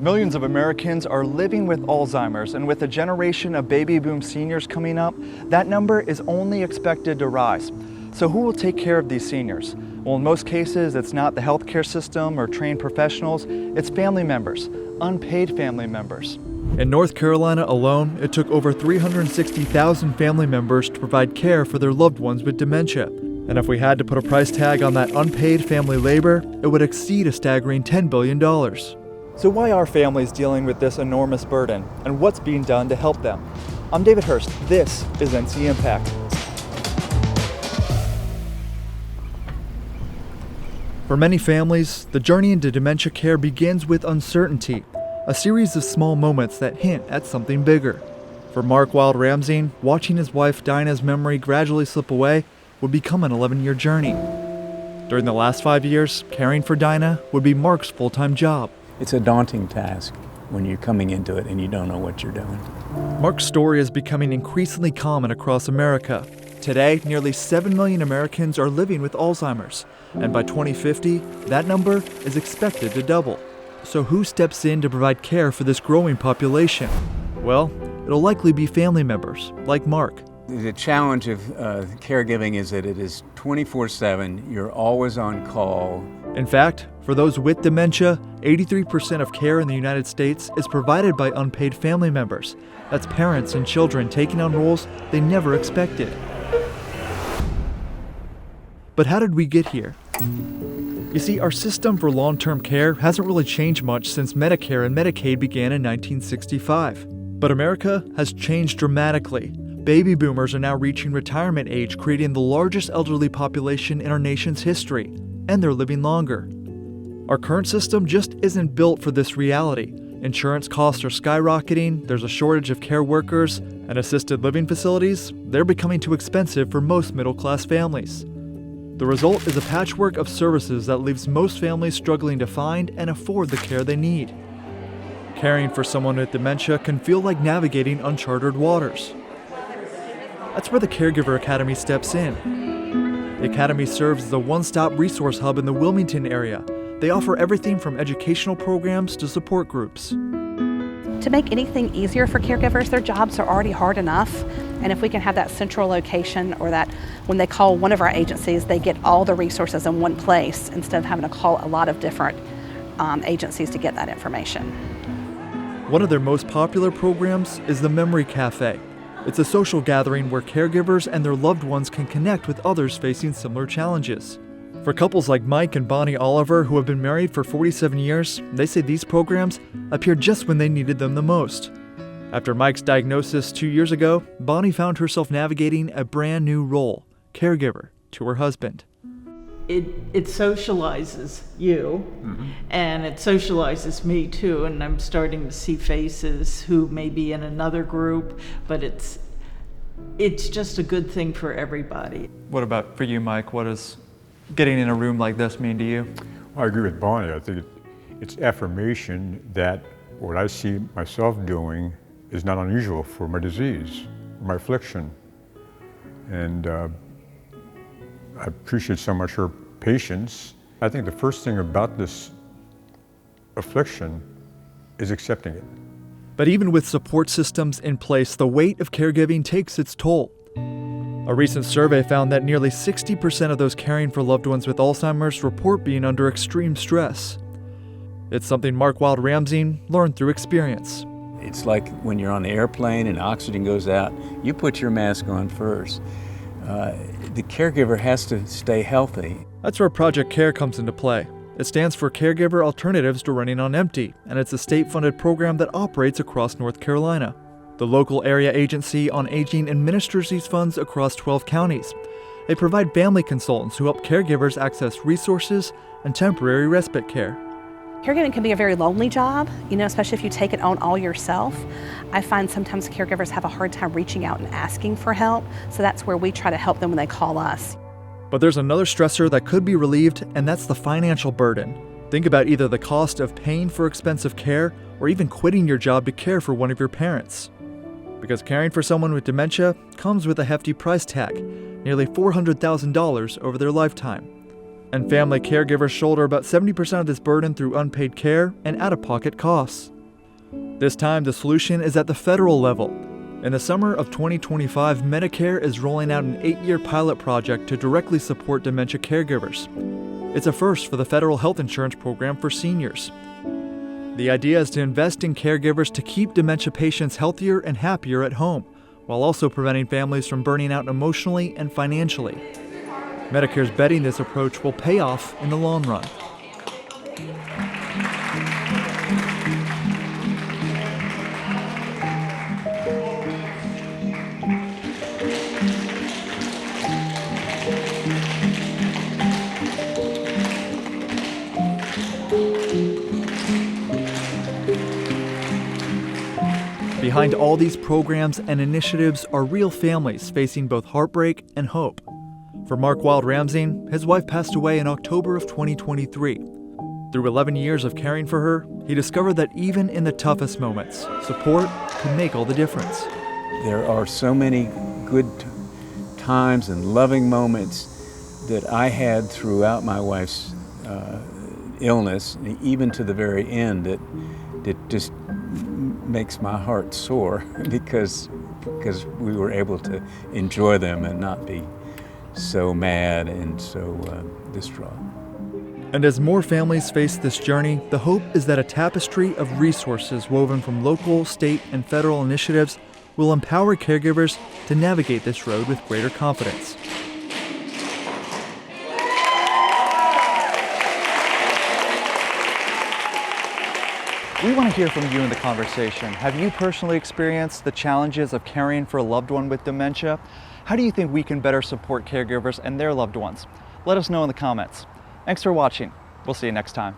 Millions of Americans are living with Alzheimer's, and with a generation of baby boom seniors coming up, that number is only expected to rise. So who will take care of these seniors? Well, in most cases, it's not the healthcare system or trained professionals, it's family members, unpaid family members. In North Carolina alone, it took over 360,000 family members to provide care for their loved ones with dementia. And if we had to put a price tag on that unpaid family labor, it would exceed a staggering $10 billion. So why are families dealing with this enormous burden, and what's being done to help them? I'm David Hurst. This is ncIMPACT. For many families, the journey into dementia care begins with uncertainty, a series of small moments that hint at something bigger. For Mark Wild-Ramsey, watching his wife Dinah's memory gradually slip away would become an 11-year journey. During the last 5 years, caring for Dinah would be Mark's full-time job. It's a daunting task when you're coming into it and you don't know what you're doing. Mark's story is becoming increasingly common across America. Today, nearly 7 million Americans are living with Alzheimer's, and by 2050, that number is expected to double. So who steps in to provide care for this growing population? Well, it'll likely be family members, like Mark. The challenge of caregiving is that it is 24/7, you're always on call. In fact, for those with dementia, 83% of care in the United States is provided by unpaid family members. That's parents and children taking on roles they never expected. But how did we get here? You see, our system for long-term care hasn't really changed much since Medicare and Medicaid began in 1965. But America has changed dramatically. Baby boomers are now reaching retirement age, creating the largest elderly population in our nation's history, and they're living longer. Our current system just isn't built for this reality. Insurance costs are skyrocketing, there's a shortage of care workers, and assisted living facilities, they're becoming too expensive for most middle-class families. The result is a patchwork of services that leaves most families struggling to find and afford the care they need. Caring for someone with dementia can feel like navigating uncharted waters. That's where the Caregiver Academy steps in. The Academy serves as a one-stop resource hub in the Wilmington area. They offer everything from educational programs to support groups. To make anything easier for caregivers, their jobs are already hard enough. And if we can have that central location, or that when they call one of our agencies, they get all the resources in one place instead of having to call a lot of different agencies to get that information. One of their most popular programs is the Memory Cafe. It's a social gathering where caregivers and their loved ones can connect with others facing similar challenges. For couples like Mike and Bonnie Oliver, who have been married for 47 years, they say these programs appear just when they needed them the most. After Mike's diagnosis 2 years ago, Bonnie found herself navigating a brand new role, caregiver, to her husband. It socializes you, and it socializes me too, and I'm starting to see faces who may be in another group, but it's just a good thing for everybody. What about for you, Mike? What does getting in a room like this mean to you? I agree with Bonnie. I think it's affirmation that what I see myself doing is not unusual for my disease, my affliction. And I appreciate so much her patience. I think the first thing about this affliction is accepting it. But even with support systems in place, the weight of caregiving takes its toll. A recent survey found that nearly 60% of those caring for loved ones with Alzheimer's report being under extreme stress. It's something Mark Wild-Ramsey learned through experience. It's like when you're on the airplane and oxygen goes out, you put your mask on first. The caregiver has to stay healthy. That's where Project CARE comes into play. It stands for Caregiver Alternatives to Running on Empty, and it's a state-funded program that operates across North Carolina. The local area agency on aging administers these funds across 12 counties. They provide family consultants who help caregivers access resources and temporary respite care. Caregiving can be a very lonely job, especially if you take it on all yourself. I find sometimes caregivers have a hard time reaching out and asking for help, so that's where we try to help them when they call us. But there's another stressor that could be relieved, and that's the financial burden. Think about either the cost of paying for expensive care or even quitting your job to care for one of your parents. Because caring for someone with dementia comes with a hefty price tag, nearly $400,000 over their lifetime. And family caregivers shoulder about 70% of this burden through unpaid care and out-of-pocket costs. This time, the solution is at the federal level. In the summer of 2025, Medicare is rolling out an 8-year pilot project to directly support dementia caregivers. It's a first for the federal health insurance program for seniors. The idea is to invest in caregivers to keep dementia patients healthier and happier at home, while also preventing families from burning out emotionally and financially. Medicare's betting this approach will pay off in the long run. Behind all these programs and initiatives are real families facing both heartbreak and hope. For Mark Wild-Ramsey, his wife passed away in October of 2023. Through 11 years of caring for her, he discovered that even in the toughest moments, support can make all the difference. There are so many good times and loving moments that I had throughout my wife's illness, even to the very end, that just makes my heart soar because we were able to enjoy them and not be so mad and so distraught. And as more families face this journey, the hope is that a tapestry of resources woven from local, state, and federal initiatives will empower caregivers to navigate this road with greater confidence. We want to hear from you in the conversation. Have you personally experienced the challenges of caring for a loved one with dementia? How do you think we can better support caregivers and their loved ones? Let us know in the comments. Thanks for watching. We'll see you next time.